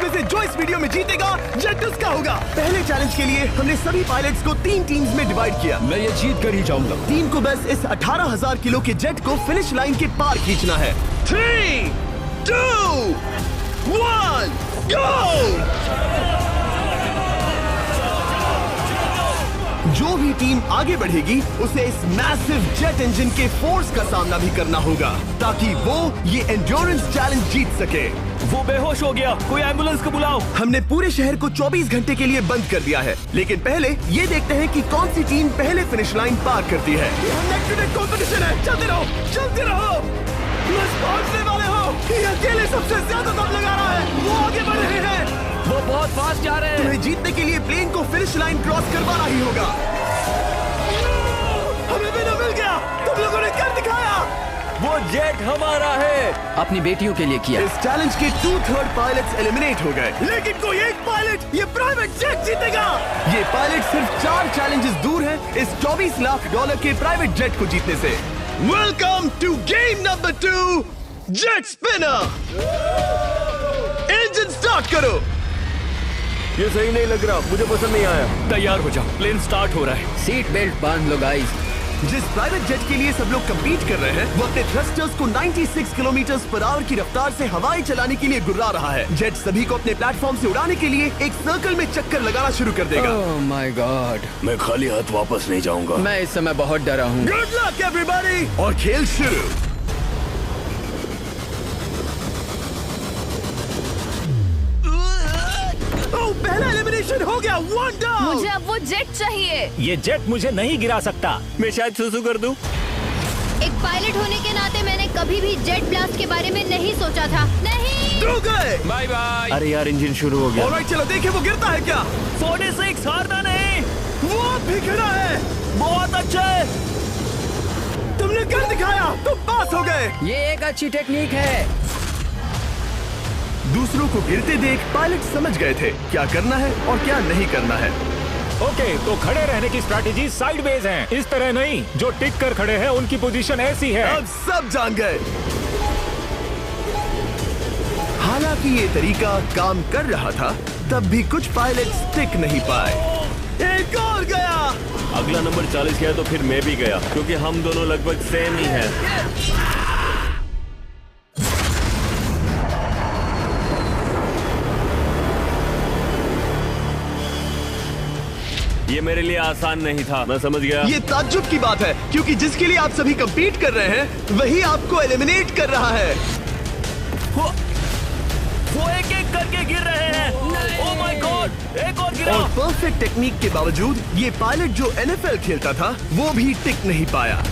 में से जो इस वीडियो में जीतेगा जेट उसका होगा। पहले चैलेंज के लिए हमने सभी पायलट्स को 3 टीम्स में डिवाइड किया। मैं ये जीत कर ही जाऊंगा। टीम को बस इस 18,000 किलो के जेट को फिनिश लाइन के पार खींचना है। 3, 2, 1, गो! जो भी टीम आगे बढ़ेगी उसे इस मैसिव जेट इंजन के फोर्स का सामना भी करना होगा ताकि वो ये एंड्योरेंस चैलेंज जीत सके। वो बेहोश हो गया, कोई एम्बुलेंस को बुलाओ। हमने पूरे शहर को 24 घंटे के लिए बंद कर दिया है, लेकिन पहले ये देखते हैं कि कौन सी टीम पहले फिनिश लाइन पार करती है। कंपटीशन है, चलते रहो, चलते रहो। बस पहुंचने वाले हो। ये अकेले सबसे ज्यादा दम लगा रहा है, वो आगे बढ़ रहे हैं। वो बहुत फास्ट जा रहे हैं। तुम्हें जीतने के लिए प्लेन को फिनिश लाइन क्रॉस करवाना ही होगा। हमें भी मिल गया, तुम लोगों ने कर दिखाया। वो जेट हमारा है। अपनी बेटियों के लिए किया। इस चैलेंज के 2/3 पायलट्स एलिमिनेट हो गए, लेकिन कोई एक पायलट ये प्राइवेट जेट जीतेगा। ये पायलट सिर्फ 4 चैलेंजेस दूर है इस $24 लाख के प्राइवेट जेट को जीतने से। Welcome to game number 2, jet spinner. Engine start करो। ये सही नहीं लग रहा, मुझे पसंद नहीं आया। तैयार हो जाओ, प्लेन स्टार्ट हो रहा है। सीट बेल्ट बांध लो गाइस। जिस प्राइवेट जेट के लिए सब लोग कम्पीट कर रहे हैं वो अपने थ्रस्टर्स को 96 किलोमीटर पर आवर की रफ्तार से हवाएं चलाने के लिए गुर्रा रहा है। जेट सभी को अपने प्लेटफॉर्म से उड़ाने के लिए एक सर्कल में चक्कर लगाना शुरू कर देगा। ओह माय गॉड, मैं खाली हाथ वापस नहीं जाऊंगा। मैं इस समय बहुत डरा हूँ। गुड लक एवरीबॉडी, और खेल शुरू। पहला एलिमिनेशन हो गया, 1 डाउन। मुझे अब वो जेट चाहिए। ये जेट मुझे नहीं गिरा सकता। मैं शायद सुसु कर दूं। एक पायलट होने के नाते मैंने कभी भी जेट ब्लास्ट के बारे में नहीं सोचा था। नहीं। दो गए। Bye bye. अरे यार, इंजन शुरू हो गया। ऑलराइट, चलो देखें वो गिरता है क्या। 46 हारना नहीं। वो भी खड़ा है। बहुत अच्छा है। तुमने कर दिखाया, तुम पास हो गए। ये एक अच्छी टेक्निक है। दूसरों को गिरते देख पायलट समझ गए थे क्या करना है और क्या नहीं करना है। ओके, तो खड़े रहने की स्ट्रैटेजी साइडवेज है, इस तरह नहीं। जो टिक कर खड़े हैं उनकी पोजीशन ऐसी है। अब सब जान गए। हालांकि ये तरीका काम कर रहा था, तब भी कुछ पायलट टिक नहीं पाए। एक और गया। अगला नंबर 40 गया तो फिर मैं भी गया, क्योंकि हम दोनों लगभग सेम ही हैं। ये मेरे लिए आसान नहीं था, मैं समझ गया। ये ताज्जुब की बात है, क्योंकि जिसके लिए आप सभी कंपीट कर रहे हैं वही आपको एलिमिनेट कर रहा है। वो एक एक करके गिर रहे हैं। ओह माय गॉड, एक और गिरा। और परफेक्ट टेक्निक के बावजूद ये पायलट जो NFL खेलता था वो भी टिक नहीं पाया।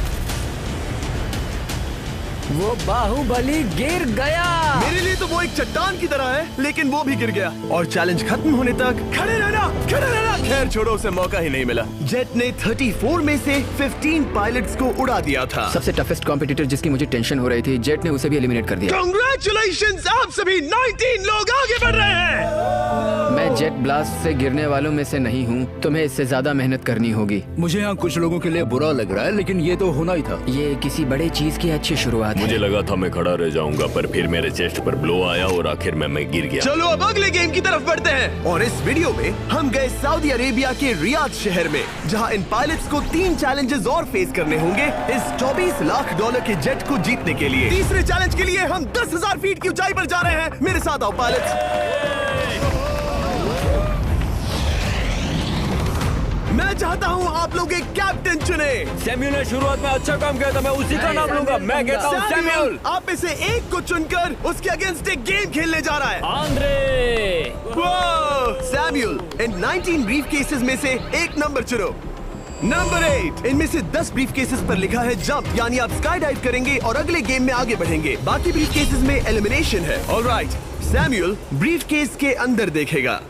वो बाहुबली गिर गया। मेरे लिए तो वो एक चट्टान की तरह है, लेकिन वो भी गिर गया। और चैलेंज खत्म होने तक खड़े रहना, खड़े रहना। खैर छोड़ो, उसे मौका ही नहीं मिला। जेट ने 34 में से 15 पायलट्स को उड़ा दिया था। सबसे टफेस्ट कॉम्पिटिटर जिसकी मुझे टेंशन हो रही थी, जेट ने उसे भी एलिमिनेट कर दिया। कांग्रेचुलेशंस, आप सभी 19 लोग आगे बढ़ रहे हैं। मैं जेट ब्लास्ट से गिरने वालों में से नहीं हूँ, तुम्हें इससे ज्यादा मेहनत करनी होगी। मुझे यहाँ कुछ लोगों के लिए बुरा लग रहा है, लेकिन ये तो होना ही था। ये किसी बड़े चीज की अच्छी शुरुआत है। मुझे लगा था मैं खड़ा रह जाऊंगा, पर फिर मेरे चेस्ट पर ब्लो आया और आखिर में मैं गिर गया। चलो अब अगले गेम की तरफ बढ़ते हैं। और इस वीडियो में हम गए सऊदी अरेबिया के रियाद शहर में, जहां इन पायलट्स को 3 चैलेंजेस और फेस करने होंगे इस $24 लाख के जेट को जीतने के लिए। तीसरे चैलेंज के लिए हम 10,000 फीट की ऊंचाई पर जा रहे हैं। मेरे साथ आओ पायलट्स। मैं चाहता हूँ आप लोग एक कैप्टन चुने। सैम्यूल ने शुरुआत में अच्छा काम किया था, मैं उसी का नाम लूंगा। मैं कहता हूँ सैम्यूल। आप में से एक को चुनकर उसके अगेंस्ट एक गेम खेलने जा रहा है। आंद्रे। सैम्यूल, इन 19 ब्रीफ केसेस में से एक नंबर चुनो। नंबर 8। इनमें से 10 ब्रीफ केसेस पर लिखा है जंप, यानी आप स्काई डाइव करेंगे और अगले गेम में आगे बढ़ेंगे। बाकी ब्रीफ केसेस में एलिमिनेशन है। ऑलराइट, सैम्यूल ब्रीफ केस के अंदर देखेगा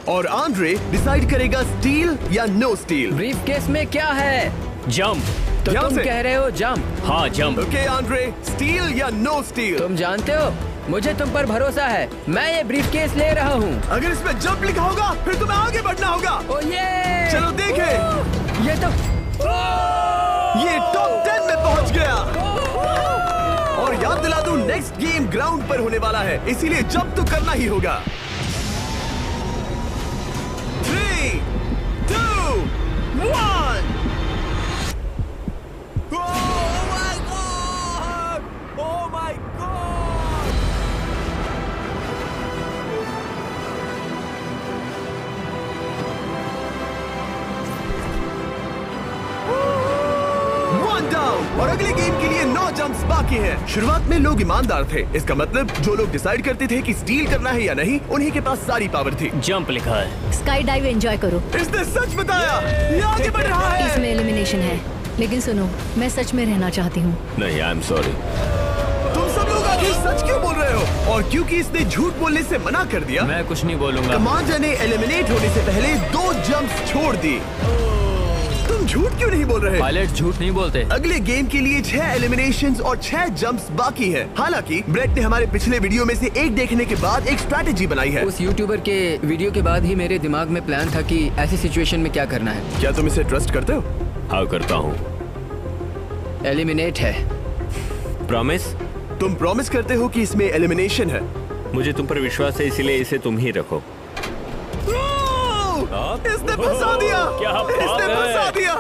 और आंद्रे डिसाइड करेगा स्टील या नो स्टील। ब्रीफ केस में क्या है? जंप। तो यहाँ तुम से? कह रहे हो जंप? हाँ, जंप। ओके आंद्रे, स्टील या नो स्टील? तुम जानते हो, मुझे तुम पर भरोसा है। मैं ये ब्रीफ केस ले रहा हूँ। अगर इसमें जंप लिखा होगा फिर तुम्हें आगे बढ़ना होगा। ओ ये चलो देखें। ये तो ये टॉप 10 में पहुंच गया। और याद दिला दूं, नेक्स्ट गेम ग्राउंड पर होने वाला है, इसीलिए जंप तो करना ही होगा। 3, 2, 1। और अगले गेम के लिए 9 जंप्स बाकी हैं। शुरुआत में लोग ईमानदार थे, इसका मतलब जो लोग डिसाइड करते थे कि स्टील करना है या नहीं, उन्हीं के पास सारी पावर थी। जंप लिखा है। स्काई डाइव एंजॉय करो। इसने सच बताया, ये आगे बढ़ रहा है। इसमें एलिमिनेशन है, लेकिन सुनो, मैं सच में रहना चाहती हूँ। नहीं, आई एम सॉरी। तुम सब लोग आखिर सच क्यों बोल रहे हो? और क्योंकि इसने झूठ बोलने से मना कर दिया, मैं कुछ नहीं बोलूंगा। कमांडर ने एलिमिनेट होने से पहले 2 जंप्स छोड़ दी। तुम झूठ क्यों नहीं बोल रहे? पायलट झूठ नहीं बोलते। अगले गेम के लिए 6 एलिमिनेशंस और 6 जंप्स बाकी है। हालांकि ब्रेट ने हमारे पिछले वीडियो में से एक देखने के बाद एक स्ट्रैटेजी बनाई है। उस यूट्यूबर के वीडियो के बाद ही मेरे दिमाग में प्लान था कि ऐसी सिचुएशन में क्या करना है। क्या तुम इसे ट्रस्ट करते हो? हाँ, करता हूँ। एलिमिनेट है। प्रॉमिस? तुम प्रॉमिस करते हो कि इसमें एलिमिनेशन है? मुझे तुम पर विश्वास है, इसीलिए इसे तुम ही रखो। इसने फंसा दिया। क्या बात इसने है? फंसा दिया।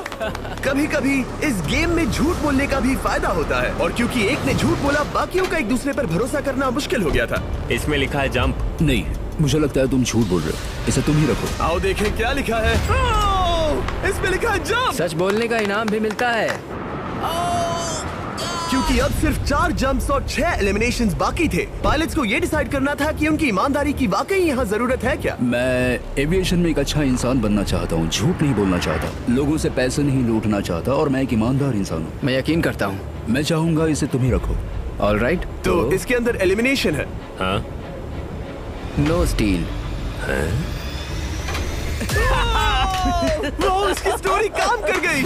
कभी-कभी इस गेम में झूठ बोलने का भी फायदा होता है, और क्योंकि एक ने झूठ बोला, बाकियों का एक दूसरे पर भरोसा करना मुश्किल हो गया था। इसमें लिखा है जंप। नहीं, मुझे लगता है तुम झूठ बोल रहे हो। इसे तुम ही रखो। आओ देखें क्या लिखा है। इसमें लिखा है जंप। सच बोलने का इनाम भी मिलता है। क्योंकि अब सिर्फ 4 जंप्स और 6 एलिमिनेशंस बाकी थे, पायलट्स को ये डिसाइड करना था कि उनकी ईमानदारी की वाकई यहाँ जरूरत है क्या। मैं एविएशन में एक अच्छा इंसान बनना चाहता हूँ, झूठ नहीं बोलना चाहता, लोगों से पैसे नहीं लूटना चाहता, और मैं एक ईमानदार इंसान हूँ। मैं यकीन करता हूँ। मैं चाहूंगा इसे तुम ही रखो। All right. तो इसके अंदर एलिमिनेशन है। हाँ। No steel. उसकी स्टोरी काम कर गई।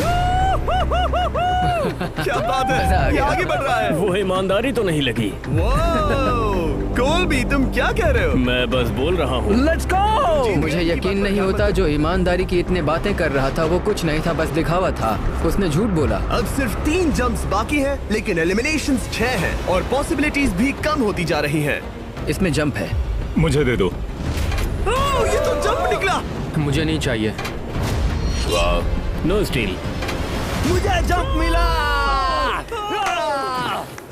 क्या बात मजा आ है, ये गया। आगे बढ़ रहा है। वो ईमानदारी तो नहीं लगी। कोलबी, तुम क्या कह रहे हो? मैं बस बोल रहा हूँ। Let's go. मुझे यकीन नहीं होता, जो ईमानदारी की इतने बातें कर रहा था वो कुछ नहीं था, बस दिखावा था। उसने झूठ बोला। अब सिर्फ 3 जंप्स बाकी हैं, लेकिन एलिमिनेशंस 6 हैं, और पॉसिबिलिटीज भी कम होती जा रही हैं। इसमें जंप है। मुझे दे दो। ये तो जंप निकला। मुझे नहीं चाहिए। No steel. मुझे जंप मिला।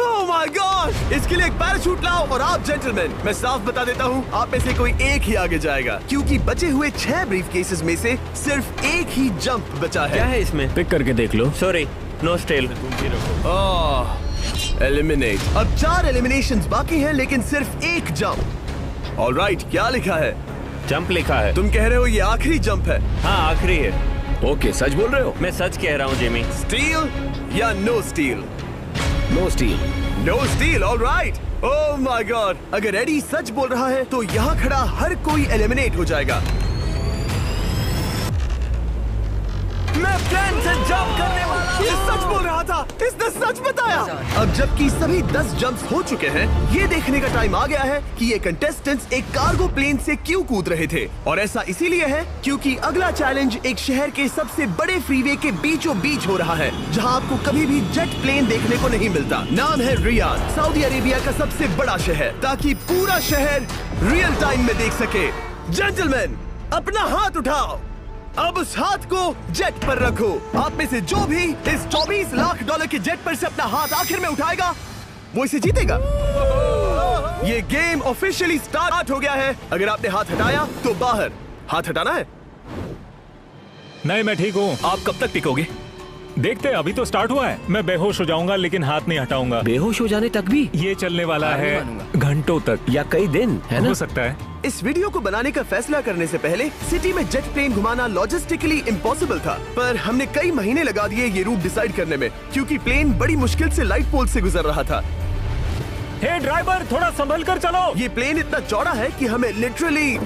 ओह माय गॉड! इसके लिए एक पैराशूट लाओ। और आप जेंटलमैन, मैं साफ बता देता हूँ, आप में से कोई एक ही आगे जाएगा, क्योंकि बचे हुए 6 ब्रीफ केसेस में से सिर्फ एक ही जंप बचा क्या है। है इसमें? पिक करके देख लो। Sorry, no steel. तुम ही रखो। एलिमिनेट। अब 4 एलिमिनेशंस बाकी हैं, लेकिन सिर्फ एक जंप। ऑलराइट, क्या लिखा है? जंप लिखा है। तुम कह रहे हो ये आखिरी जंप है? हाँ, आखिरी है। ओके, सच बोल रहे हो? मैं सच कह रहा हूँ जिमी। स्टील या no steal? No steal. No steal. Alright. Oh my God! अगर एडी सच बोल रहा है तो यहाँ खड़ा हर कोई एलिमिनेट हो जाएगा। मैं प्लान से जंप करने वाला हूँ। ये सच बोल रहा था, इसने सच बताया। अब जबकि सभी 10 जंप्स हो चुके हैं, ये देखने का टाइम आ गया है कि ये कंटेस्टेंट्स एक कार्गो प्लेन से क्यों कूद रहे थे। और ऐसा इसीलिए है क्योंकि अगला चैलेंज एक शहर के सबसे बड़े फ्रीवे के बीचों बीच हो रहा है, जहाँ आपको कभी भी जेट प्लेन देखने को नहीं मिलता। नाम है रियाद, सऊदी अरेबिया का सबसे बड़ा शहर, ताकि पूरा शहर रियल टाइम में देख सके। जेंटलमैन, अपना हाथ उठाओ। अब उस हाथ को जेट पर रखो। आप में से जो भी इस 24 लाख डॉलर के जेट पर से अपना हाथ आखिर में उठाएगा, वो इसे जीतेगा। ये गेम ऑफिशियली स्टार्ट हो गया है। अगर आपने हाथ हटाया तो बाहर। हाथ हटाना है? नहीं, मैं ठीक हूँ। आप कब तक टिकोगे? देखते हैं, अभी तो स्टार्ट हुआ है। मैं बेहोश हो जाऊंगा, लेकिन हाथ नहीं हटाऊंगा। बेहोश हो जाने तक भी? ये चलने वाला हार नहीं है मानूंगा। घंटों तक या कई दिन, है ना? हो सकता है। इस वीडियो को बनाने का फैसला करने से पहले सिटी में जेट प्लेन घुमाना लॉजिस्टिकली इम्पॉसिबल था, पर हमने कई महीने लगा दिए ये रूट डिसाइड करने में, क्योंकि प्लेन बड़ी मुश्किल से लाइट पोल से गुजर रहा था। हे ड्राइवर, थोड़ा संभल कर चलो। ये प्लेन इतना चौड़ा है कि हमें लिटरली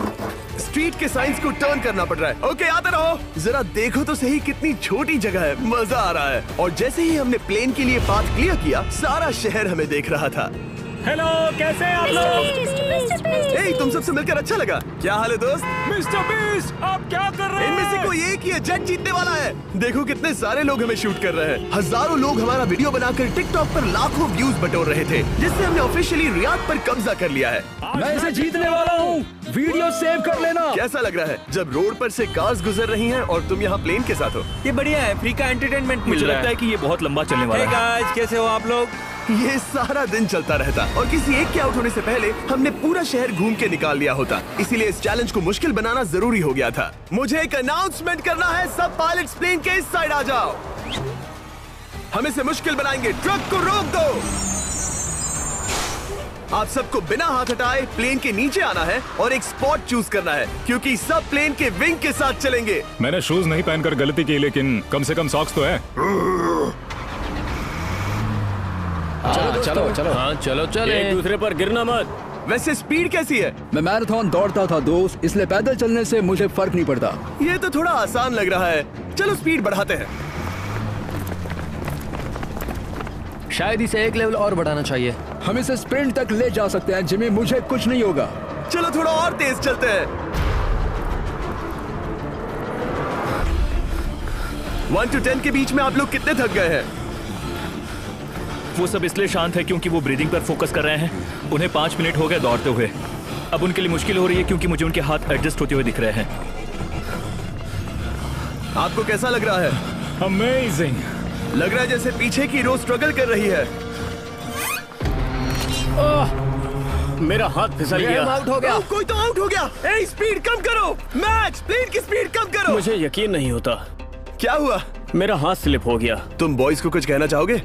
स्ट्रीट के साइंस को टर्न करना पड़ रहा है। ओके, आते रहो। जरा देखो तो सही कितनी छोटी जगह है, मजा आ रहा है। और जैसे ही हमने प्लेन के लिए पाथ क्लियर किया, सारा शहर हमें देख रहा था। हेलो, कैसे हैं आप लोग? ए, तुम सबसे मिलकर अच्छा लगा। क्या हाल है दोस्त? मिस्टर बीस्ट, आप क्या कर रहे इनमें से हैं? कोई एक ही है जेट जीतने वाला है। देखो कितने सारे लोग हमें शूट कर रहे हैं। हजारों लोग हमारा वीडियो बनाकर टिकटॉक पर लाखों व्यूज बटोर रहे थे, जिससे हमने ऑफिशियली रियाद पर कब्जा कर लिया है। मैं इसे जीतने वाला हूँ। वीडियो सेव कर लेना। कैसा लग रहा है जब रोड पर से कार्स गुजर रही हैं और तुम यहाँ प्लेन के साथ हो? ये बढ़िया है, फ्री का एंटरटेनमेंट मिल रहा है। कि ये बहुत लंबा चलने Hey guys, कैसे हो आप लोग? ये सारा दिन चलता रहता और किसी एक के आउट होने से पहले हमने पूरा शहर घूम के निकाल लिया होता। इसीलिए इस चैलेंज को मुश्किल बनाना जरूरी हो गया था। मुझे एक अनाउंसमेंट करना है, सब पायलट्स प्लेन के इस साइड आ जाओ। हम इसे मुश्किल बनाएंगे, ट्रक को रोक दो। आप सबको बिना हाथ हटाए प्लेन के नीचे आना है और एक स्पॉट चूज करना है, क्योंकि सब प्लेन के विंग के साथ चलेंगे। मैंने शूज नहीं पहनकर गलती की, लेकिन कम से कम सॉक्स तो है। चलो चलो। हाँ चलो चले, एक दूसरे पर गिरना मत। वैसे स्पीड कैसी है? मैं मैराथन दौड़ता था दोस्त, इसलिए पैदल चलने से मुझे फर्क नहीं पड़ता। ये तो थोड़ा आसान लग रहा है। चलो स्पीड बढ़ाते हैं। शायद इसे एक लेवल और बढ़ाना चाहिए। हम इसे स्प्रिंट तक ले जा सकते हैं जिमी, मुझे कुछ नहीं होगा। चलो थोड़ा और तेज चलते हैं। 1 to 10 के बीच में आप लोग कितने थक गए हैं? वो सब इसलिए शांत है क्योंकि वो ब्रीदिंग पर फोकस कर रहे हैं। उन्हें 5 मिनट हो गए दौड़ते हुए। अब उनके लिए मुश्किल हो रही है क्योंकि मुझे उनके हाथ एडजस्ट होते हुए दिख रहे हैं। आपको कैसा लग रहा है? अमेजिंग। लग रहा है जैसे पीछे की रो स्ट्रगल कर रही है। मेरा हाथ फिसल गया। आउट हो गया। कोई तो आउट हो गया। ए, स्पीड कम करो। मैक्स, प्लेन की स्पीड कम करो। मुझे यकीन नहीं होता, क्या हुआ? मेरा हाथ स्लिप हो गया। तुम बॉयज को कुछ कहना चाहोगे?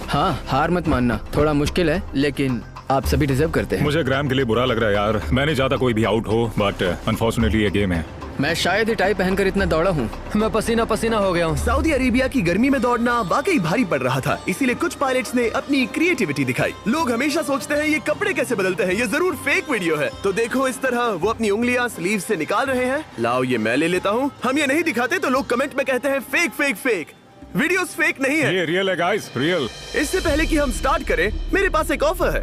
हाँ, हार मत मानना। थोड़ा मुश्किल है, लेकिन आप सभी डिजर्व करते हैं। मुझे ग्राम के लिए बुरा लग रहा है यार। मैं नहीं चाहता कोई भी आउट हो, बट अनफॉर्चुनेटली ये गेम है। मैं शायद ही टाई पहनकर इतना दौड़ा हूँ। मैं पसीना पसीना हो गया हूँ। सऊदी अरेबिया की गर्मी में दौड़ना वाकई भारी पड़ रहा था, इसीलिए कुछ पायलट्स ने अपनी क्रिएटिविटी दिखाई। लोग हमेशा सोचते हैं ये कपड़े कैसे बदलते हैं, ये जरूर फेक वीडियो है। तो देखो इस तरह वो अपनी उंगलियां स्लीव से निकाल रहे हैं। लाओ ये मैं ले लेता हूँ। हम ये नहीं दिखाते तो लोग कमेंट में कहते हैं fake fake fake. Videos fake नहीं है, ये रियल है गाइस, रियल। इससे पहले कि हम स्टार्ट करें, मेरे पास एक ऑफर है।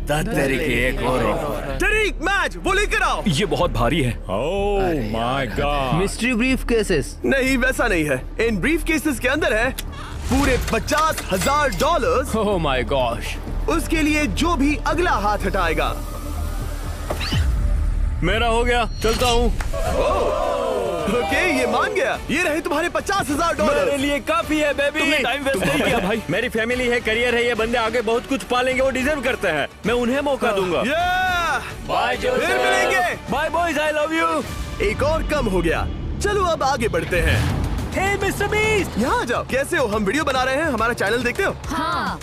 एक और तरीक मैच वो लेकर आओ। ये बहुत भारी है। ओह my God. Mystery brief cases. नहीं वैसा नहीं है। इन ब्रीफ केसेस के अंदर है पूरे $50,000। Oh my gosh. उसके लिए जो भी अगला हाथ हटाएगा। मेरा हो गया, चलता हूँ। ओके, ये मान गया। ये रहे तुम्हारे $50,000। मेरे लिए काफी है बेबी। तुमने टाइम वेस्ट नहीं किया भाई। मेरी फैमिली है, करियर है, ये बंदे आगे बहुत कुछ पालेंगे, वो डिजर्व करते हैं। मैं उन्हें मौका दूंगा। Bye Joseph. फिर मिलेंगे। Bye boys, I love you. एक और कम हो गया। चलो अब आगे बढ़ते हैं। हे मिस्टर बीस्ट, यहाँ आ जाओ। कैसे हो? हम वीडियो बना रहे हैं, हमारा चैनल देखते हो? हाँ,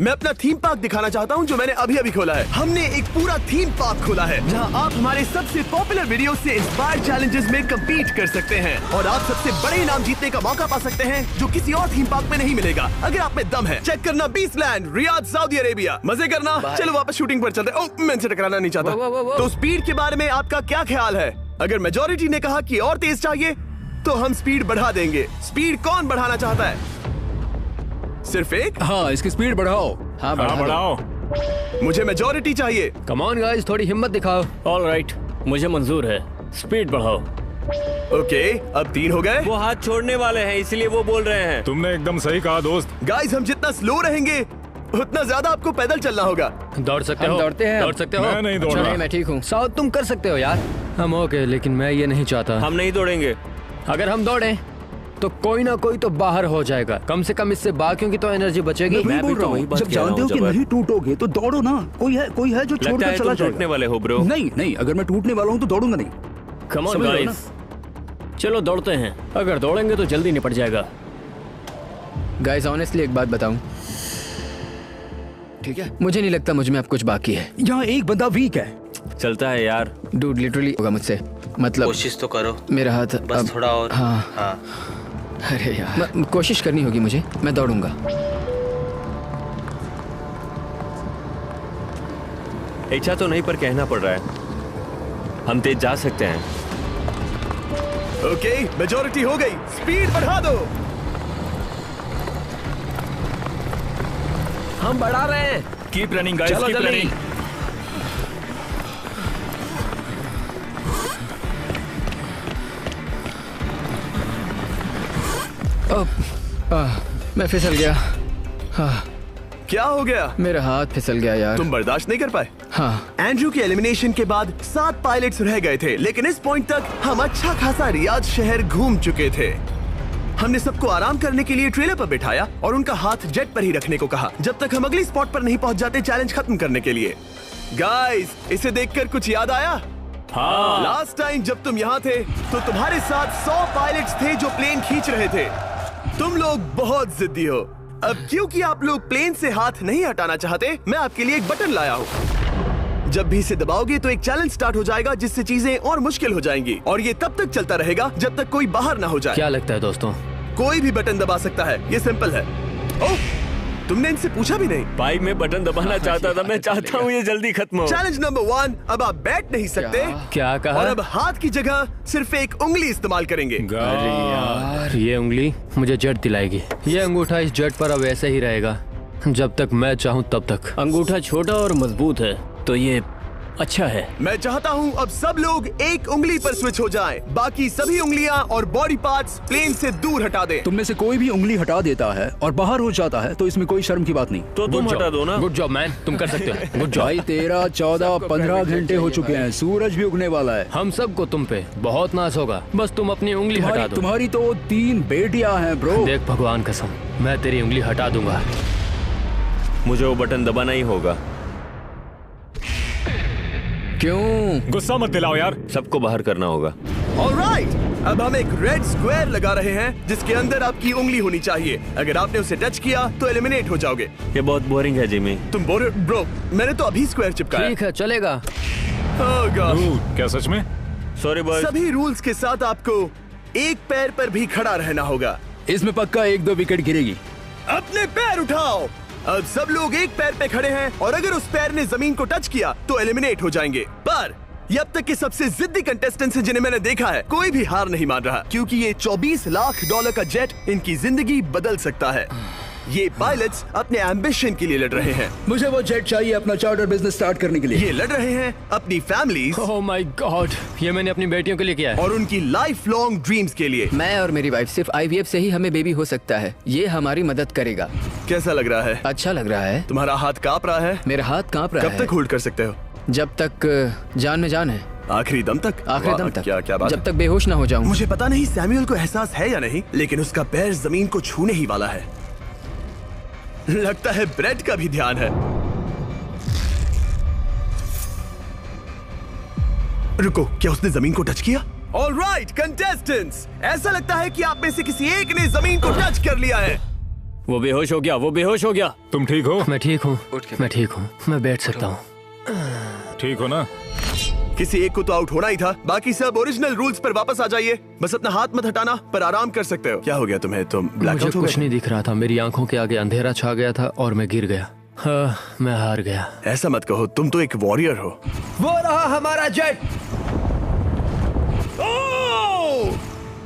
मैं अपना थीम पार्क दिखाना चाहता हूँ जो मैंने अभी अभी खोला है। हमने एक पूरा थीम पार्क खोला है जहाँ आप हमारे सबसे पॉपुलर वीडियो से इंस्पायर्ड चैलेंजेस में कम्पीट कर सकते हैं और आप सबसे बड़े इनाम जीतने का मौका पा सकते हैं जो किसी और थीम पार्क में नहीं मिलेगा। अगर आप में दम है, चेक करना बीस्टलैंड, रियाद, सऊदी अरेबिया। मजे करना। चलो वापस शूटिंग पर चलते। ओह, मैं इनसे टकराना नहीं चाहता। तो स्पीड के बारे में आपका क्या ख्याल है? अगर मेजोरिटी ने कहा कि और तेज चाहिए तो हम स्पीड बढ़ा देंगे। स्पीड कौन बढ़ाना चाहता है? सिर्फ एक? हाँ, इसकी स्पीड बढ़ाओ। हाँ, बढ़ाओ। मुझे मेजोरिटी चाहिए। कम ऑन गाइस, थोड़ी हिम्मत दिखाओ। ऑल राइट, मुझे मंजूर है। स्पीड बढ़ाओ। ओके, अब 3 हो गए। वो हाथ छोड़ने वाले हैं, इसलिए वो बोल रहे हैं। तुमने एकदम सही कहा दोस्त। गाइस, हम जितना स्लो रहेंगे उतना ज्यादा आपको पैदल चलना होगा। दौड़ सकते हम हो? दौड़ते हैं। दौड़ सकते हो? मैं नहीं दौड़ अच्छा, रहा। नहीं, मैं ठीक हूँ। साउथ तुम कर सकते हो यार। हम ओके, लेकिन मैं ये नहीं चाहता। हम नहीं दौड़ेंगे। अगर हम दौड़े तो कोई ना कोई तो बाहर हो जाएगा। कम से कम इससे बाकियों की तो एनर्जी बचेगी। मैं बोल रहा हूँ, जब जानते हो कि नहीं टूटोगे तो दौड़ो ना। कोई है जो लगता छोड़कर है चला तुम टूटने जाएगा। वाले हो ब्रो। नहीं, अगर मैं टूटने वाला हूँ तो दौड़ूंगा नहीं। कम ऑन समझ रहे हो गाइस, चलो दौड़ते हैं। अगर दौड़ेंगे तो जल्दी निपट जाएगा। गाइस, ऑनेस्टली एक बात बताऊं, ठीक है, मुझे नहीं लगता मुझ में अब कुछ बाकी है। यहाँ एक बंदा वीक है। चलता है यार। डूड, लिटरली होगा मुझसे। मतलब कोशिश तो करो, मेरा हाथ बस अब, थोड़ा और। हाँ। अरे यार, कोशिश करनी होगी मुझे। मैं दौड़ूंगा। इच्छा तो नहीं, पर कहना पड़ रहा है। हम तेज जा सकते हैं। ओके, मेजोरिटी हो गई। स्पीड बढ़ा दो। हम बढ़ा रहे हैं। Keep running guys, keep running. मैं फिसल गया। क्या हो गया? मेरा हाथ फिसल गया यार। तुम बर्दाश्त नहीं कर पाए? हाँ। एंड्रू के एलिमिनेशन के बाद 7 पायलट्स रह गए थे, लेकिन इस पॉइंट तक हम अच्छा खासा रियाद शहर घूम चुके थे। हमने सबको आराम करने के लिए ट्रेलर पर बिठाया और उनका हाथ जेट पर ही रखने को कहा जब तक हम अगली स्पॉट पर नहीं पहुंच जाते चैलेंज खत्म करने के लिए। गाइस, इसे देखकर कुछ याद आया? हाँ। लास्ट टाइम जब तुम यहाँ थे तो तुम्हारे साथ 100 पायलट्स थे जो प्लेन खींच रहे थे। तुम लोग बहुत जिद्दी हो। अब क्योंकि आप लोग प्लेन से हाथ नहीं हटाना चाहते, मैं आपके लिए एक बटन लाया हूँ। जब भी इसे दबाओगे तो एक चैलेंज स्टार्ट हो जाएगा जिससे चीजें और मुश्किल हो जाएंगी और ये तब तक चलता रहेगा जब तक कोई बाहर ना हो जाए। क्या लगता है दोस्तों? कोई भी बटन दबा सकता है, ये सिंपल है। ओह, तुमने इनसे पूछा भी नहीं। भाई मैं बटन दबाना चाहता था, मैं चाहता हूँ ये जल्दी खत्म हो। चैलेंज नंबर 1, अब आप बैठ नहीं सकते। क्या कहा? और अब हाथ की जगह सिर्फ एक उंगली इस्तेमाल करेंगे। अरे यार, ये उंगली मुझे जेट दिलाएगी। ये अंगूठा इस जेट पर अब ऐसे ही रहेगा जब तक मैं चाहूँ तब तक। अंगूठा छोटा और मजबूत है तो ये अच्छा है। मैं चाहता हूँ अब सब लोग एक उंगली पर स्विच हो जाएं। बाकी सभी उंगलियां और बॉडी पार्ट्स प्लेन से दूर हटा दें। तुम में से कोई भी उंगली हटा देता है और बाहर हो जाता है तो इसमें कोई शर्म की बात नहीं। तो तुम हटा दो ना। गुड जॉब मैन, तुम कर सकते हो। Good job. भाई 13, 14, 15 घंटे हो चुके हैं, सूरज भी उगने वाला है। हम सबको तुम पे बहुत नाज होगा, बस तुम अपनी उंगली हटा दो। तुम्हारी तो 3 बेटियां हैं ब्रो। देख भगवान कसम, मैं तेरी उंगली हटा दूंगा। मुझे वो बटन दबाना ही होगा। क्यों? गुस्सा मत दिलाओ यार। सबको बाहर करना होगा। ऑलराइट, अब हम एक रेड स्क्वायर लगा रहे हैं जिसके अंदर आपकी उंगली होनी चाहिए। अगर आपने उसे टच किया तो एलिमिनेट हो जाओगे। ये बहुत बोरिंग है जिमी। तुम ब्रो, मैंने तो अभी स्क्वायर चिपकाया। ठीक है, चलेगा। Oh gosh। क्या सच में? Sorry boy. सभी रूल्स के साथ आपको एक पैर पर भी खड़ा रहना होगा। इसमें पक्का 1-2 विकेट गिरेगी। अपने पैर उठाओ। अब सब लोग एक पैर पे खड़े हैं और अगर उस पैर ने जमीन को टच किया तो एलिमिनेट हो जाएंगे। पर ये अब तक के सबसे जिद्दी कंटेस्टेंट्स हैं जिन्हें मैंने देखा है। कोई भी हार नहीं मान रहा क्योंकि ये $24 लाख का जेट इनकी जिंदगी बदल सकता है। ये पायलट्स अपने एम्बिशन के लिए लड़ रहे हैं। मुझे वो जेट चाहिए अपना चार्टर बिजनेस स्टार्ट करने के लिए। ये लड़ रहे हैं अपनी फैमिलीज ओह माय गॉड, ये मैंने अपनी बेटियों के लिए किया है। और उनकी लाइफ लॉन्ग ड्रीम्स के लिए। मैं और मेरी वाइफ सिर्फ IVF से ही हमें बेबी हो सकता है। ये हमारी मदद करेगा। कैसा लग रहा है? अच्छा लग रहा है। तुम्हारा हाथ कांप रहा है? मेरा हाथ कांप रहा है। कब तक होल्ड कर सकते हो? जब तक जान में जान है। आखिरी दम तक? आखिरी दम तक। क्या बात जब तक बेहोश ना हो जाऊं। मुझे पता नहीं सैमुअल को एहसास है या नहीं, लेकिन उसका पैर जमीन को छूने ही वाला है। लगता है ब्रेड का भी ध्यान है। रुको, क्या उसने जमीन को टच किया? ऑलराइट कंटेस्टेंट्स, ऐसा लगता है कि आप में से किसी एक ने जमीन को टच कर लिया है। वो बेहोश हो गया, वो बेहोश हो गया। तुम ठीक हो? मैं ठीक हूँ, मैं ठीक हूँ, मैं बैठ सकता हूँ। ठीक हो ना? किसी एक को तो आउट होना ही था। बाकी सब ओरिजिनल रूल्स पर वापस आ जाइए। बस अपना हाथ मत हटाना, पर आराम कर सकते हो। क्या हो गया तुम्हें? तुम ब्लैकआउट मुझे हो कुछ गए? नहीं दिख रहा था, मेरी आंखों के आगे अंधेरा छा गया था और मैं गिर गया। हाँ, मैं हार गया। ऐसा मत कहो, तुम तो एक वॉरियर हो। वो रहा हमारा जेट।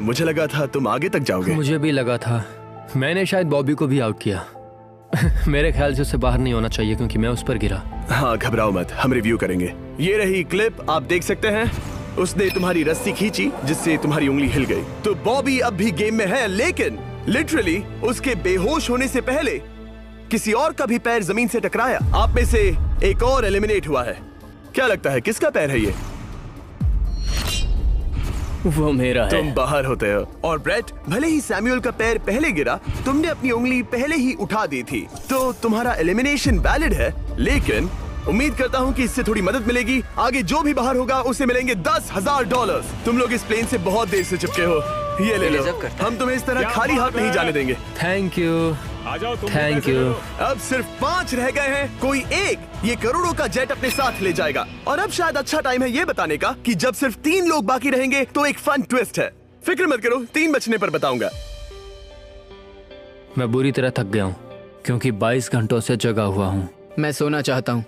मुझे लगा था तुम आगे तक जाओगे। मुझे भी लगा था। मैंने शायद बॉबी को भी आउट किया। मेरे ख्याल से उसे बाहर नहीं होना चाहिए क्योंकि मैं उस पर गिरा। हाँ, घबराओ मत, हम रिव्यू करेंगे। ये रही क्लिप, आप देख सकते हैं। उसने तुम्हारी रस्सी खींची जिससे तुम्हारी उंगली हिल गई। तो बॉबी अब भी गेम में है, लेकिन लिटरली उसके बेहोश होने से पहले किसी और का भी पैर जमीन से टकराया। आप में से एक और एलिमिनेट हुआ है। क्या लगता है किसका पैर है ये? वो मेरा है। तुम बाहर होते हो। और ब्रेट, भले ही सैमुअल का पैर पहले गिरा, तुमने अपनी उंगली पहले ही उठा दी थी, तो तुम्हारा एलिमिनेशन वैलिड है। लेकिन उम्मीद करता हूँ कि इससे थोड़ी मदद मिलेगी। आगे जो भी बाहर होगा उसे मिलेंगे $10,000। तुम लोग इस प्लेन से बहुत देर से चिपके हो, ये ले लो। हम तुम्हें इस तरह खाली हाथ नहीं जाने देंगे। थैंक यू, आ जाओ तुम। Thank you. अब सिर्फ 5 रह गए हैं। कोई एक ये करोड़ों का जेट अपने साथ ले जाएगा। और अब शायद अच्छा टाइम है ये बताने का कि जब सिर्फ 3 लोग बाकी रहेंगे तो एक फन ट्विस्ट है। फिक्र मत करो, 3 बचने पर बताऊंगा। मैं बुरी तरह थक गया हूँ क्योंकि 22 घंटों से जगा हुआ हूँ। मैं सोना चाहता हूँ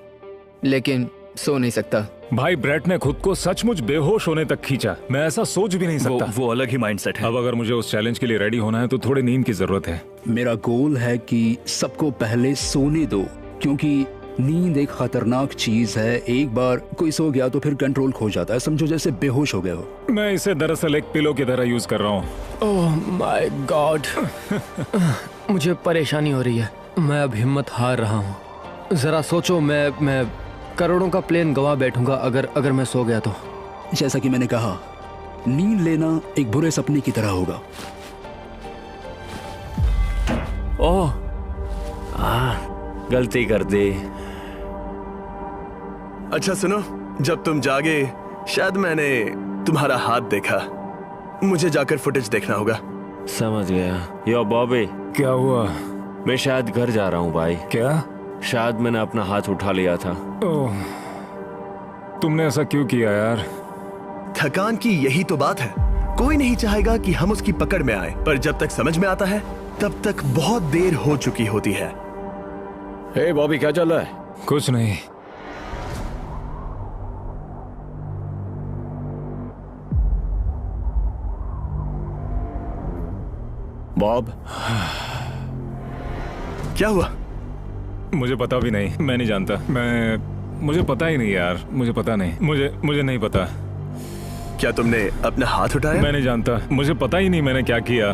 लेकिन सो नहीं सकता। भाई ब्रेट ने खुद को सचमुच बेहोश होने तक खींचा। मैं ऐसा सोच भी नहीं सकता। वो अलग ही माइंडसेट है। अब अगर मुझे उस चैलेंज के लिए रेडी होना है तो थोड़ी नींद की जरूरत है। मेरा गोल है कि सबको पहले सोने दो क्योंकि नींद एक खतरनाक चीज है। एक बार कोई सो गया तो फिर कंट्रोल खो जाता है, समझो जैसे बेहोश हो गए हो। मैं इसे दरअसल एक पिलो की तरह यूज कर रहा हूँ। ओह माय गॉड, मुझे परेशानी हो रही है। मैं अब हिम्मत हार रहा हूँ। जरा सोचो, मैं करोड़ों का प्लेन गवा बैठूंगा अगर मैं सो गया तो। जैसा कि मैंने कहा, नींद लेना एक बुरे सपने की तरह होगा। ओह, गलती कर दी। अच्छा सुनो, जब तुम जागे शायद मैंने तुम्हारा हाथ देखा। मुझे जाकर फुटेज देखना होगा। समझ गया। यो बॉबी, क्या हुआ? मैं शायद घर जा रहा हूँ भाई। क्या? शायद मैंने अपना हाथ उठा लिया था। ओह, तुमने ऐसा क्यों किया यार? थकान की यही तो बात है। कोई नहीं चाहेगा कि हम उसकी पकड़ में आए, पर जब तक समझ में आता है तब तक बहुत देर हो चुकी होती है। हे बॉबी, क्या चल रहा है? कुछ नहीं। बॉब, क्या हुआ? मुझे पता भी नहीं, मैं नहीं जानता। मुझे पता ही नहीं यार, मुझे पता नहीं। मुझे नहीं पता। क्या तुमने अपना हाथ उठाया? मैं नहीं जानता, मुझे पता ही नहीं मैंने क्या किया।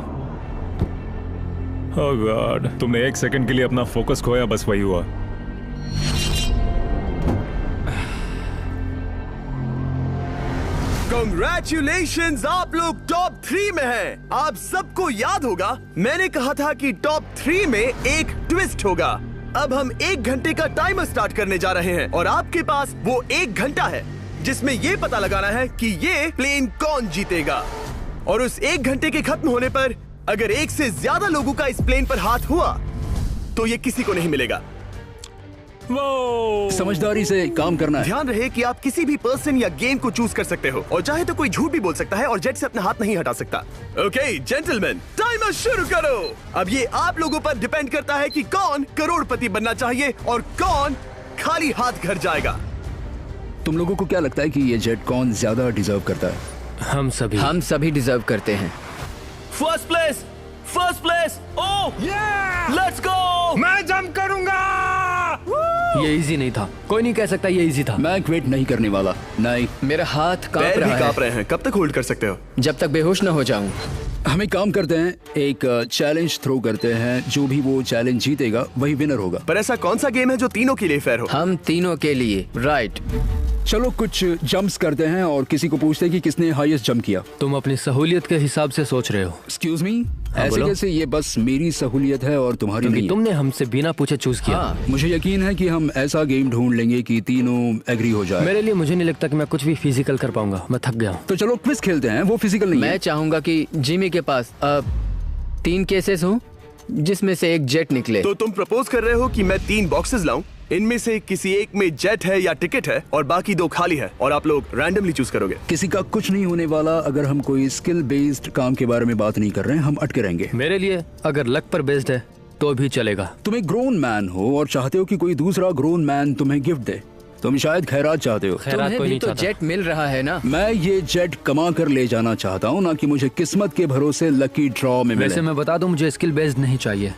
ओह गॉड, तुमने एक सेकंड के लिए अपना फोकस खोया, बस वही हुआ। Congratulations, आप लोग टॉप 3 में हैं। आप सबको याद होगा मैंने कहा था कि टॉप 3 में एक ट्विस्ट होगा। अब हम 1 घंटे का टाइमर स्टार्ट करने जा रहे हैं और आपके पास वो 1 घंटा है जिसमें ये पता लगाना है कि ये प्लेन कौन जीतेगा। और उस 1 घंटे के खत्म होने पर अगर 1 से ज्यादा लोगों का इस प्लेन पर हाथ हुआ तो ये किसी को नहीं मिलेगा। समझदारी से काम करना है। ध्यान रहे कि आप किसी भी पर्सन या गेम को चूज कर सकते हो और चाहे तो कोई झूठ भी बोल सकता है और जेट से अपना हाथ नहीं हटा सकता। ओके जेंटलमैन, टाइमर शुरू करो। अब ये आप लोगों पर डिपेंड करता है कि कौन करोड़पति बनना चाहिए और कौन खाली हाथ घर जाएगा। तुम लोगों को क्या लगता है कि ये जेट कौन ज्यादा डिजर्व करता है? हम सभी डिजर्व करते हैं। First place. Oh let's go. मैं जंप करूंगा। ये इजी नहीं था, कोई नहीं कह सकता ये इजी था। मैं क्विट नहीं करने वाला। नहीं, मेरा हाथ कांप पैर रहा भी है। कांप रहे हैं। कब तक होल्ड कर सकते हो? जब तक बेहोश न हो जाऊं। हम एक काम करते हैं, एक चैलेंज थ्रो करते हैं। जो भी वो चैलेंज जीतेगा वही विनर होगा। पर ऐसा कौन सा गेम है जो तीनों के लिए फेयर हो? हम तीनों के लिए। राइट। चलो कुछ जंप्स करते हैं और किसी को पूछते हैं कि किसने हाईएस्ट जंप किया। तुम अपनी सहूलियत के हिसाब से सोच रहे हो। एक्सक्यूज मी, ऐसे बोलो। कैसे? ये बस मेरी सहूलियत है और तुम्हारी क्योंकि नहीं। तुमने हमसे बिना पूछे चूज किया। हाँ। मुझे यकीन है कि हम ऐसा गेम ढूंढ लेंगे कि तीनों एग्री हो जाए। मेरे लिए मुझे नहीं लगता कि मैं कुछ भी फिजिकल कर पाऊंगा, मैं थक गया हूँ। तो चलो क्विज खेलते हैं। वो फिजिकल नहीं मैं है। चाहूंगा कि जिमी के पास 3 केसेस हों जिसमें से एक जेट निकले। तो तुम प्रपोज कर रहे हो कि मैं 3 बॉक्सेस लाऊं, इनमें से किसी एक में जेट है या टिकट है और बाकी 2 खाली है और आप लोग रैंडमली चूज करोगे। किसी का कुछ नहीं होने वाला। अगर हम कोई स्किल बेस्ड काम के बारे में बात नहीं कर रहे हैं, हम अटके रहेंगे। मेरे लिए अगर लक पर बेस्ड है तो भी चलेगा। तुम एक ग्रोन मैन हो और चाहते हो कि कोई दूसरा ग्रोन मैन तुम्हें गिफ्ट दे। तुम शायद खैरात चाहते हो। खैरात तुम्हें कोई भी नहीं तो चाहता। जेट मिल रहा है ना। मैं ये जेट कमा कर ले जाना चाहता हूँ, ना कि मुझे किस्मत के भरोसे लकी ड्रॉ में वैसे मिले। मैं बता दूं, मुझे स्किल बेस्ड नहीं चाहिए।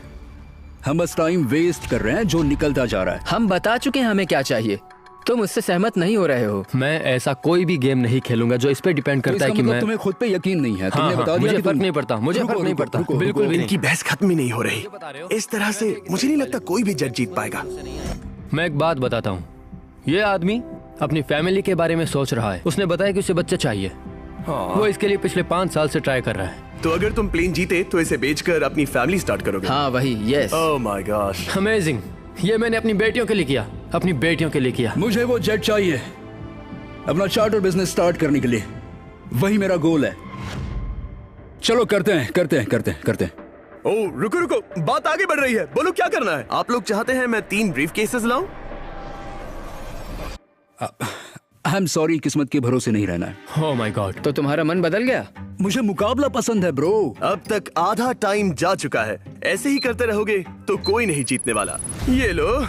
हम बस टाइम वेस्ट कर रहे हैं जो निकलता जा रहा है। हम बता चुके हैं हमें क्या चाहिए। तुम उससे सहमत नहीं हो रहे हो। मैं ऐसा कोई भी गेम नहीं खेलूंगा जो इस पे डिपेंड तो करता है इसका कि मतलब मैं तुम्हें खुद पे यकीन नहीं है। हाँ, तुमने हाँ, बता दिया मुझे कि फर्क तुम- नहीं पड़ता, मुझे रुको, फर्क नहीं रुको, पड़ता, रुको, बिल्कुल भी इनकी बहस खत्म ही नहीं हो रही। बता रहे हो? इस तरह से मुझे नहीं लगता कोई भी जेट जीत पाएगा। मैं एक बात बताता हूँ। ये आदमी अपनी फैमिली के बारे में सोच रहा है। उसने बताया कि उसे बच्चे चाहिए। वो इसके लिए पिछले 5 साल से ट्राई कर रहा है। तो अगर तुम प्लेन जीते तो इसे बेचकर अपनी फैमिली स्टार्ट करोगे? हाँ वही। Yes. Oh my gosh. Amazing. ये मैंने अपनी बेटियों के लिए किया, अपनी बेटियों के लिए किया। मुझे वो जेट चाहिए अपना चार्टर बिजनेस स्टार्ट करने के लिए। वही मेरा गोल है। चलो करते हैं। ओह रुको, बात आगे बढ़ रही है। बोलो क्या करना है? आप लोग चाहते हैं मैं 3 ब्रीफ केसेस लाऊं? आई एम सॉरी, किस्मत के भरोसे नहीं रहना है। ओह माय गॉड। तो तुम्हारा मन बदल गया? मुझे मुकाबला पसंद है ब्रो। अब तक आधा टाइम जा चुका है। ऐसे ही करते रहोगे तो कोई नहीं जीतने वाला। ये लो,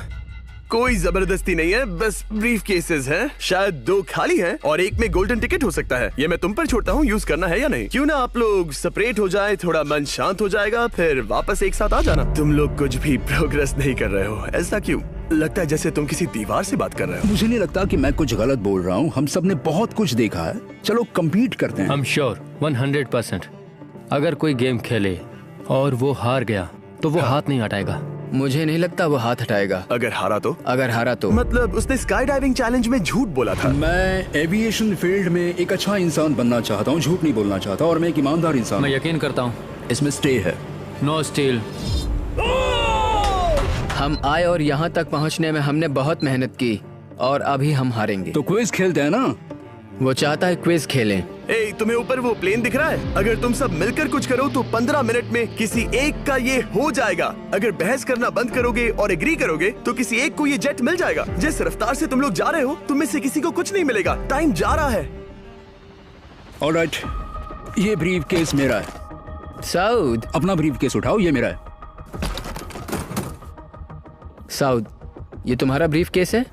कोई जबरदस्ती नहीं है, बस ब्रीफ केसेस हैं। शायद 2 खाली हैं और एक में गोल्डन टिकट हो सकता है। ये मैं तुम पर छोड़ता हूँ, यूज करना है या नहीं। क्यों ना आप लोग सेपरेट हो जाए, थोड़ा मन शांत हो जाएगा, फिर वापस एक साथ आ जाना। तुम लोग कुछ भी प्रोग्रेस नहीं कर रहे हो, ऐसा क्यों? लगता है जैसे तुम किसी दीवार से बात कर रहे हो। मुझे नहीं लगता कि मैं कुछ गलत बोल रहा हूँ। हम सब ने बहुत कुछ देखा है। चलो कम्पीट करते हैं। I'm sure 100%। अगर कोई गेम खेले और वो हार गया तो वो हाथ नहीं हटाएगा। मुझे नहीं लगता वो हाथ हटाएगा। अगर हारा तो? अगर हारा तो मतलब उसने स्काई डाइविंग चैलेंज में झूठ बोला था। मैं एविएशन फील्ड में एक अच्छा इंसान बनना चाहता हूँ, झूठ नहीं बोलना चाहता, और मैं एक ईमानदार इंसान। मैं यकीन करता हूँ इसमें स्टे है। No steal. हम आए और यहाँ तक पहुँचने में हमने बहुत मेहनत की और अभी हम हारेंगे। तो क्विज खेलते हैं ना? वो चाहता है क्विज खेलें। ए, तुम्हें ऊपर वो प्लेन दिख रहा है? अगर तुम सब मिलकर कुछ करो तो 15 मिनट में किसी एक का ये हो जाएगा। अगर बहस करना बंद करोगे और एग्री करोगे तो किसी एक को ये जेट मिल जाएगा। जिस रफ्तार से तुम लोग जा रहे हो तुम में से किसी को कुछ नहीं मिलेगा। टाइम जा रहा है। ऑलराइट, ये ब्रीफ केस मेरा है। साउद, अपना ब्रीफ केस उठाओ, ये मेरा है। साउद, ये तुम्हारा ब्रीफ केस है?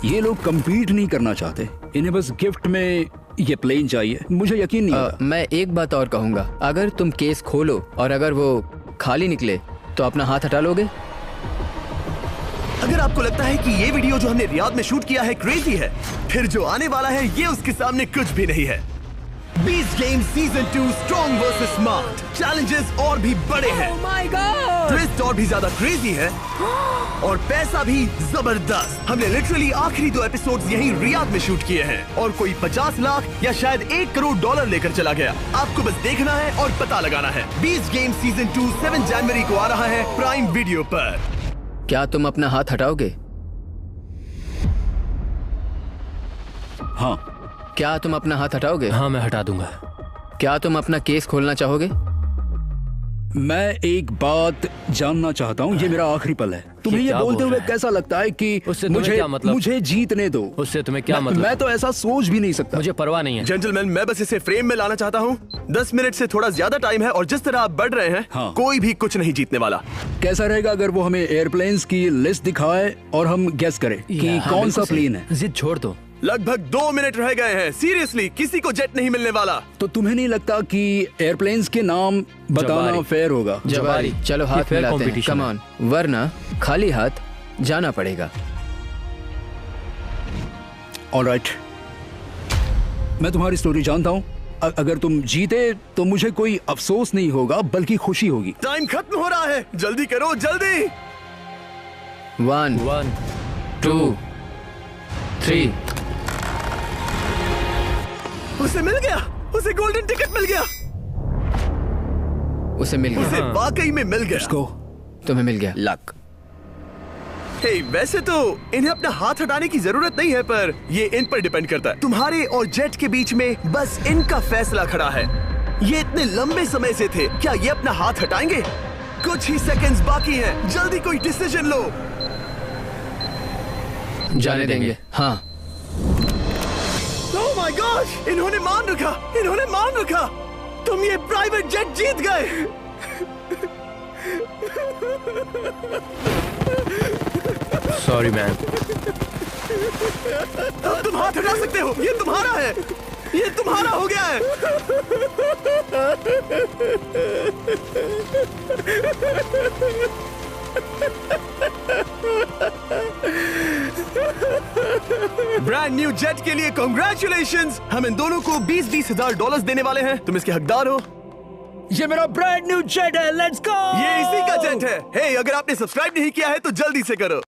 ये लोग compete नहीं करना चाहते, इन्हें बस गिफ्ट में ये प्लेन चाहिए। मुझे यकीन नहीं होता। मैं एक बात और कहूंगा, अगर तुम केस खोलो और अगर वो खाली निकले तो अपना हाथ हटा लोगे? अगर आपको लगता है कि ये वीडियो जो हमने रियाद में शूट किया है क्रेजी है, फिर जो आने वाला है ये उसके सामने कुछ भी नहीं है। Beast game season 2 strong versus smart challenges और भी बड़े हैं। ट्विस्ट और भी ज्यादा क्रेजी है और पैसा भी जबरदस्त। हमने लिटरली आखिरी 2 एपिसोड्स यहीं रियाद में शूट किए हैं और कोई 50 लाख या शायद $1 करोड़ लेकर चला गया। आपको बस देखना है और पता लगाना है। बीस्ट गेम सीजन 2 7 जनवरी को आ रहा है प्राइम वीडियो पर। क्या तुम अपना हाथ हटाओगे? हाँ। क्या तुम अपना हाथ हटाओगे? हाँ, मैं हटा दूंगा। क्या तुम अपना केस खोलना चाहोगे? मैं एक बात जानना चाहता हूँ, ये मेरा आखिरी पल है। तुम्हें ये बोलते हुए कैसा लगता है कि मुझे जीतने दो? उससे तुम्हें क्या मतलब? मैं तो ऐसा सोच भी नहीं सकता। मुझे परवाह नहीं है। जेंटलमैन, मैं बस इसे फ्रेम में लाना चाहता हूँ। 10 मिनट से थोड़ा ज्यादा टाइम है और जिस तरह आप बढ़ रहे हैं, हाँ। कोई भी कुछ नहीं जीतने वाला। कैसा रहेगा अगर वो हमें एयरप्लेन्स की लिस्ट दिखाए और हम गेस करें कि कौन सा प्लेन है? जिद छोड़ दो। लगभग 2 मिनट रह गए हैं। सीरियसली किसी को जेट नहीं मिलने वाला। तो तुम्हें नहीं लगता कि एयरप्लेन्स के नाम बताना फेयर होगा? जवारी, चलो हाथ मिलाते हैं, कम ऑन, वरना खाली हाथ जाना पड़ेगा। ऑलराइट, मैं तुम्हारी स्टोरी जानता हूँ। अगर तुम जीते तो मुझे कोई अफसोस नहीं होगा बल्कि खुशी होगी। टाइम खत्म हो रहा है, जल्दी करो, जल्दी। 1 2 3। उसे मिल गया, उसे गोल्डन टिकट मिल गया। उसे मिल गया। उसे वाकई में मिल गया। तुम्हें मिल गया। लक। हे, वैसे तो इन्हें अपना हाथ हटाने की जरूरत नहीं है, पर ये इन पर डिपेंड करता है। तुम्हारे और जेट के बीच में बस इनका फैसला खड़ा है। ये इतने लंबे समय से थे, क्या ये अपना हाथ हटाएंगे? कुछ ही सेकंड्स बाकी हैं, जल्दी कोई डिसीजन लो। जाने देंगे। हाँ। ओह माय गॉड, इन्होंने मान रखा, इन्होंने मान रखा। तुम ये प्राइवेट जेट जीत गए। Sorry man. अब तुम हाथ हटा सकते हो, ये तुम्हारा है, ये तुम्हारा हो गया है। ब्रांड न्यू जेट के लिए कांग्रेचुलेशंस। हम इन दोनों को $20,000 $20,000 देने वाले हैं। तुम इसके हकदार हो। ये मेरा ब्रांड न्यू जेट है, लेट्स गो। ये इसी का जेट है। हे, अगर आपने सब्सक्राइब नहीं किया है तो जल्दी से करो।